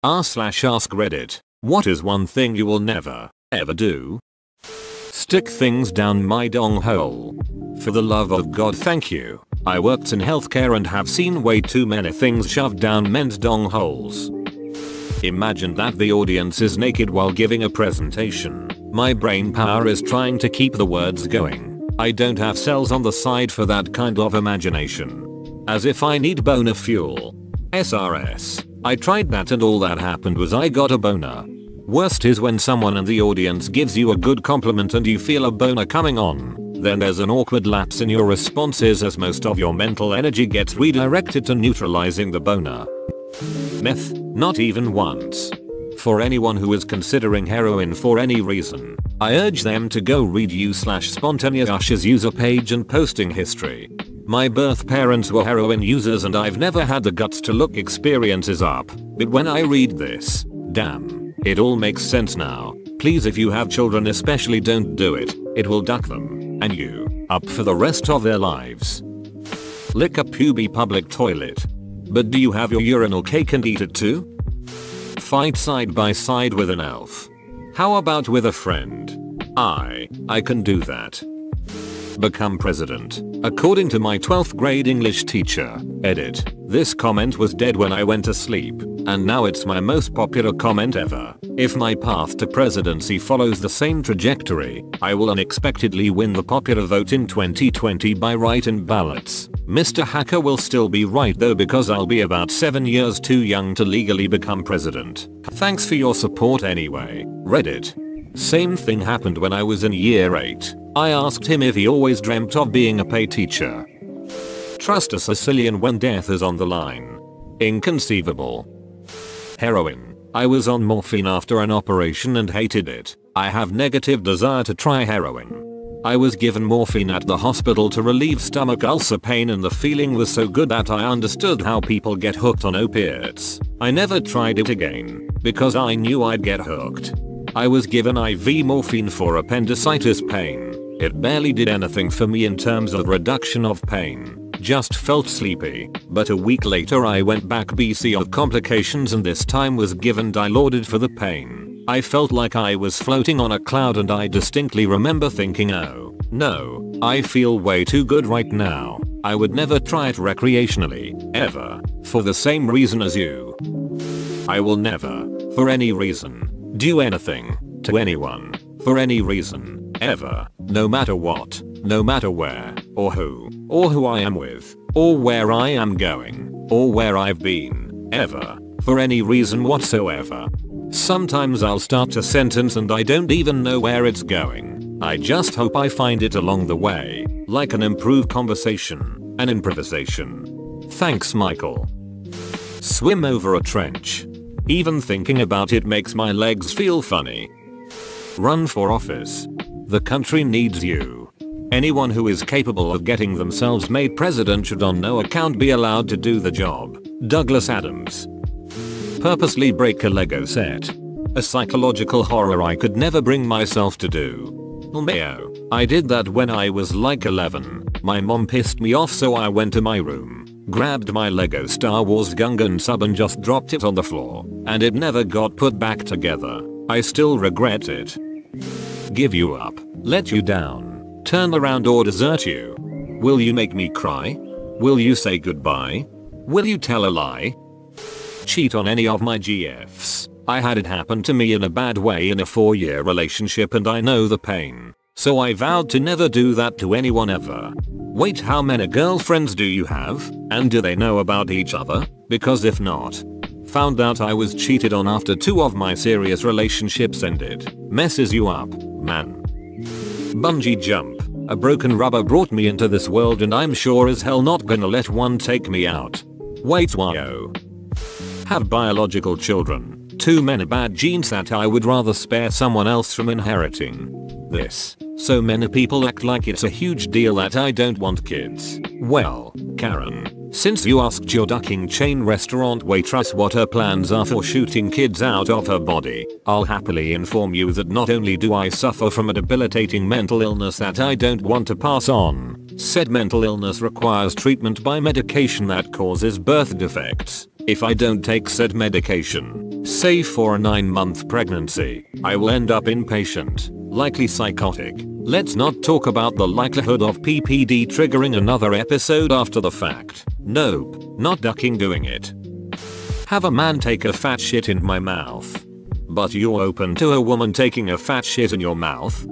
r/AskReddit. What is one thing you will never, ever do? Stick things down my dong hole. For the love of God, thank you. I worked in healthcare and have seen way too many things shoved down men's dong holes. Imagine that the audience is naked while giving a presentation. My brain power is trying to keep the words going. I don't have cells on the side for that kind of imagination. As if I need boner fuel. SRS. I tried that and all that happened was I got a boner. Worst is when someone in the audience gives you a good compliment and you feel a boner coming on. Then there's an awkward lapse in your responses as most of your mental energy gets redirected to neutralizing the boner. Meth, not even once. For anyone who is considering heroin for any reason, I urge them to go read u/spontaneous Ush's user page and posting history. My birth parents were heroin users and I've never had the guts to look experiences up, but when I read this, damn, it all makes sense now. Please, if you have children especially, don't do it. It will duck them and you up for the rest of their lives. Lick a puby public toilet. But do you have your urinal cake and eat it too? Fight side by side with an elf. How about with a friend? I can do that. Become president. According to my 12th grade English teacher. Edit. This comment was dead when I went to sleep, and now it's my most popular comment ever. If my path to presidency follows the same trajectory, I will unexpectedly win the popular vote in 2020 by write-in ballots. Mr. Hacker will still be right though, because I'll be about 7 years too young to legally become president. Thanks for your support anyway. Reddit. Same thing happened when I was in year 8. I asked him if he always dreamt of being a pay teacher. Trust a Sicilian when death is on the line. Inconceivable. Heroin. I was on morphine after an operation and hated it. I have negative desire to try heroin. I was given morphine at the hospital to relieve stomach ulcer pain and the feeling was so good that I understood how people get hooked on opiates. I never tried it again because I knew I'd get hooked. I was given IV morphine for appendicitis pain. It barely did anything for me in terms of reduction of pain. Just felt sleepy. But a week later I went back BC of complications and this time was given Dilaudid for the pain. I felt like I was floating on a cloud and I distinctly remember thinking, oh no, I feel way too good right now. I would never try it recreationally, ever, for the same reason as you. I will never, for any reason, do anything to anyone for any reason ever, no matter what, no matter where or who I am with or where I am going or where I've been, ever, for any reason whatsoever. Sometimes I'll start a sentence and I don't even know where it's going. I just hope I find it along the way, like an improved conversation, an improvisation. Thanks, Michael. Swim over a trench. Even thinking about it makes my legs feel funny. Run for office. The country needs you. Anyone who is capable of getting themselves made president should on no account be allowed to do the job. Douglas Adams. Purposely break a Lego set. A psychological horror I could never bring myself to do. Mayo. I did that when I was like 11. My mom pissed me off so I went to my room, grabbed my Lego Star Wars Gungan sub and just dropped it on the floor. And it never got put back together. I still regret it. Give you up. Let you down. Turn around or desert you. Will you make me cry? Will you say goodbye? Will you tell a lie? Cheat on any of my GFs. I had it happen to me in a bad way in a 4-year relationship and I know the pain. So I vowed to never do that to anyone ever. Wait, how many girlfriends do you have? And do they know about each other? Because if not, found out I was cheated on after 2 of my serious relationships ended. Messes you up, man. Bungee jump. A broken rubber brought me into this world and I'm sure as hell not gonna let one take me out. Wait, why? Have biological children. Too many bad genes that I would rather spare someone else from inheriting. This. So many people act like it's a huge deal that I don't want kids. Well, Karen, since you asked your ducking chain restaurant waitress what her plans are for shooting kids out of her body, I'll happily inform you that not only do I suffer from a debilitating mental illness that I don't want to pass on, said mental illness requires treatment by medication that causes birth defects. If I don't take said medication, Save for a 9-month pregnancy. I will end up inpatient, likely psychotic. Let's not talk about the likelihood of PPD triggering another episode after the fact. Nope, not ducking doing it. Have a man take a fat shit in my mouth. But you're open to a woman taking a fat shit in your mouth?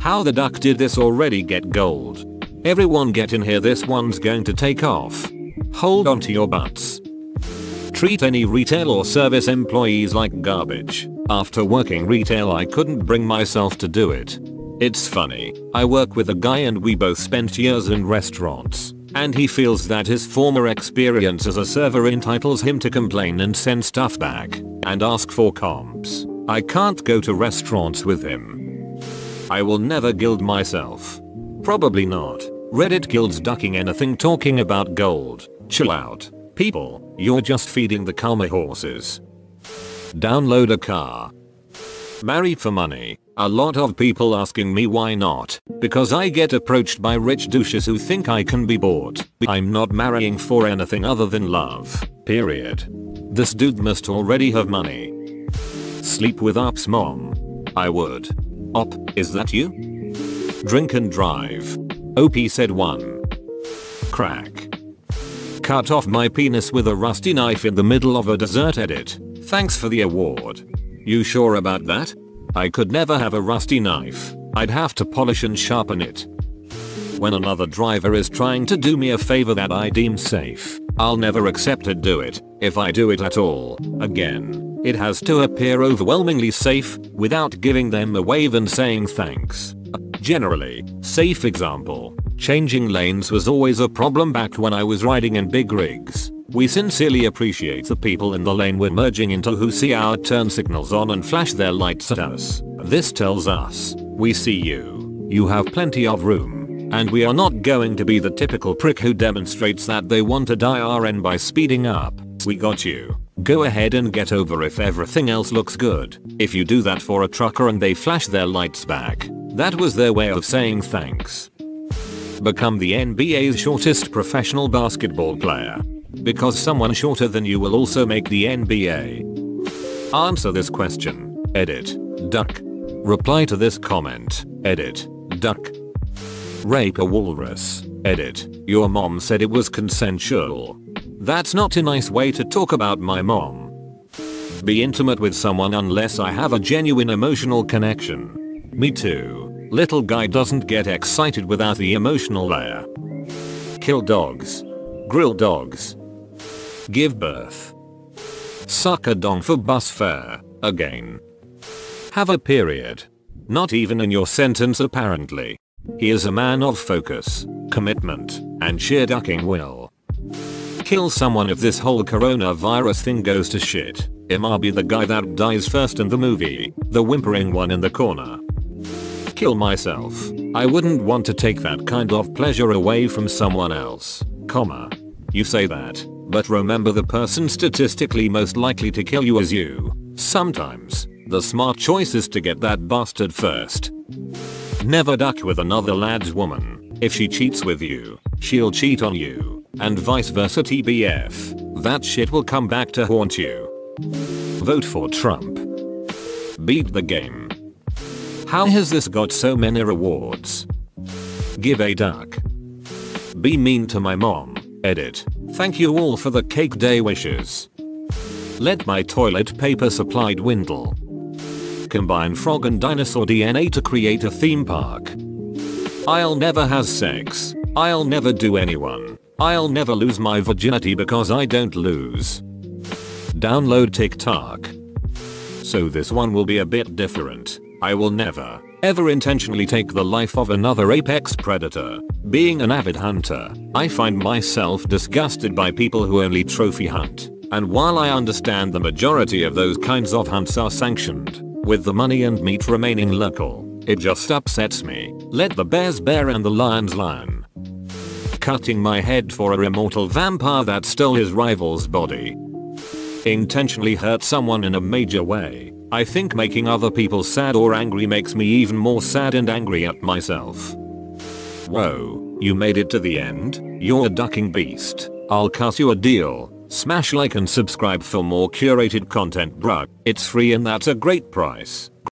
How the duck did this already get gold? Everyone get in here, this one's going to take off. Hold on to your butts. Treat any retail or service employees like garbage. After working retail I couldn't bring myself to do it. It's funny, I work with a guy and we both spent years in restaurants, and he feels that his former experience as a server entitles him to complain and send stuff back, and ask for comps. I can't go to restaurants with him. I will never gild myself. Probably not. Reddit guilds ducking anything talking about gold. Chill out. People, you're just feeding the karma horses. Download a car. Married for money. A lot of people asking me why not, because I get approached by rich douches who think I can be bought. I'm not marrying for anything other than love. Period. This dude must already have money. Sleep with Op's mom. I would. Op, is that you? Drink and drive. OP said 1. Crack. Cut off my penis with a rusty knife in the middle of a dessert edit. Thanks for the award. You sure about that? I could never have a rusty knife. I'd have to polish and sharpen it. When another driver is trying to do me a favor that I deem safe, I'll never accept it. Do it. If I do it at all, again, it has to appear overwhelmingly safe without giving them a wave and saying thanks. Generally, safe example. Changing lanes was always a problem back when I was riding in big rigs. We sincerely appreciate the people in the lane we're merging into who see our turn signals on and flash their lights at us. This tells us, we see you. You have plenty of room. And we are not going to be the typical prick who demonstrates that they want to die RN by speeding up. We got you. Go ahead and get over if everything else looks good. If you do that for a trucker and they flash their lights back, that was their way of saying thanks. Become the NBA's shortest professional basketball player. Because someone shorter than you will also make the NBA. Answer this question. Edit. Duck. Reply to this comment. Edit. Duck. Rape a walrus. Edit. Your mom said it was consensual. That's not a nice way to talk about my mom. Be intimate with someone unless I have a genuine emotional connection. Me too. Little guy doesn't get excited without the emotional layer. Kill dogs. Grill dogs. Give birth. Suck a dong for bus fare. Again. Have a period. Not even in your sentence apparently. He is a man of focus, commitment, and sheer ducking will. Kill someone if this whole coronavirus thing goes to shit. I'll be the guy that dies first in the movie, the whimpering one in the corner. Kill myself. I wouldn't want to take that kind of pleasure away from someone else, comma. You say that, but remember the person statistically most likely to kill you is you. Sometimes, the smart choice is to get that bastard first. Never duck with another lad's woman. If she cheats with you, she'll cheat on you, and vice versa TBF. That shit will come back to haunt you. Vote for Trump. Beat the game. How has this got so many rewards? Give a duck. Be mean to my mom. Edit. Thank you all for the cake day wishes. Let my toilet paper supply dwindle. Combine frog and dinosaur DNA to create a theme park. I'll never have sex. I'll never do anyone. I'll never lose my virginity because I don't lose. Download TikTok. So this one will be a bit different. I will never, ever intentionally take the life of another apex predator. Being an avid hunter, I find myself disgusted by people who only trophy hunt. And while I understand the majority of those kinds of hunts are sanctioned, with the money and meat remaining local, it just upsets me. Let the bears bear and the lions lion. Cutting my head for a immortal vampire that stole his rival's body. Intentionally hurt someone in a major way. I think making other people sad or angry makes me even more sad and angry at myself. Whoa, you made it to the end? You're a ducking beast. I'll cut you a deal. Smash like and subscribe for more curated content, bruh. It's free and that's a great price.